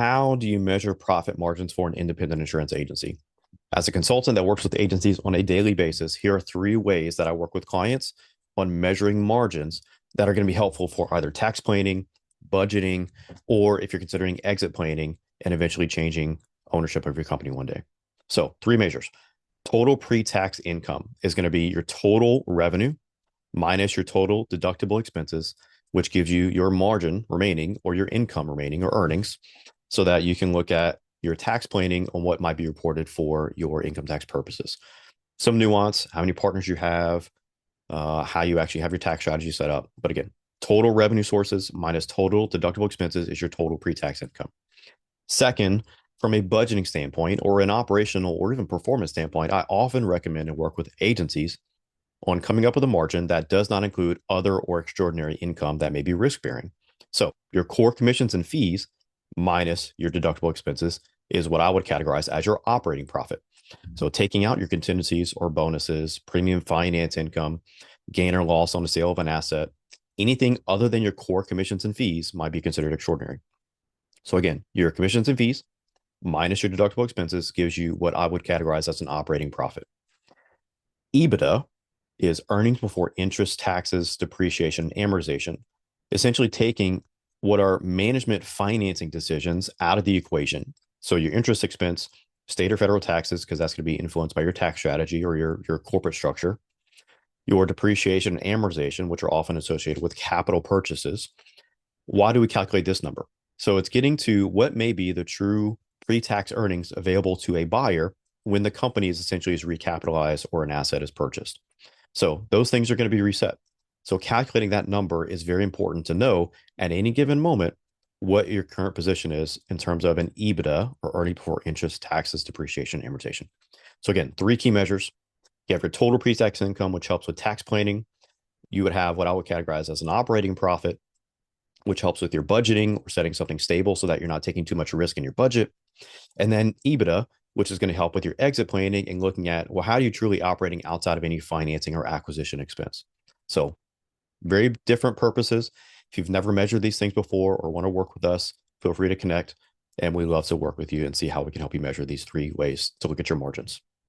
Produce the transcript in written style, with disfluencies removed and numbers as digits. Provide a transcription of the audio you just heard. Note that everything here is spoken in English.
How do you measure profit margins for an independent insurance agency? As a consultant that works with agencies on a daily basis, here are three ways that I work with clients on measuring margins that are going to be helpful for either tax planning, budgeting, or if you're considering exit planning and eventually changing ownership of your company one day. So, three measures. Total pre-tax income is going to be your total revenue minus your total deductible expenses, which gives you your margin remaining or your income remaining or earnings so that you can look at your tax planning on what might be reported for your income tax purposes. Some nuance, how many partners you have, how you actually have your tax strategy set up. But again, total revenue sources minus total deductible expenses is your total pre-tax income. Second, from a budgeting standpoint or an operational or even performance standpoint, I often recommend and work with agencies on coming up with a margin that does not include other or extraordinary income that may be risk bearing. So your core commissions and fees minus your deductible expenses is what I would categorize as your operating profit. So taking out your contingencies or bonuses, premium finance income, gain or loss on the sale of an asset, anything other than your core commissions and fees might be considered extraordinary. So again, your commissions and fees minus your deductible expenses gives you what I would categorize as an operating profit. EBITDA is earnings before interest, taxes, depreciation, amortization, essentially taking what are management financing decisions out of the equation. So your interest expense, state or federal taxes, because that's going to be influenced by your tax strategy or your corporate structure, your depreciation and amortization, which are often associated with capital purchases. Why do we calculate this number? So it's getting to what may be the true pre-tax earnings available to a buyer when the company is essentially recapitalized or an asset is purchased. So those things are going to be reset. So calculating that number is very important to know at any given moment what your current position is in terms of an EBITDA or earning before interest, taxes, depreciation, amortization. So again, three key measures. You have your total pre-tax income, which helps with tax planning. You would have what I would categorize as an operating profit, which helps with your budgeting or setting something stable so that you're not taking too much risk in your budget. And then EBITDA, which is going to help with your exit planning and looking at, well, how are you truly operating outside of any financing or acquisition expense? So very different purposes. If you've never measured these things before or want to work with us, feel free to connect. And we love to work with you and see how we can help you measure these three ways to look at your margins.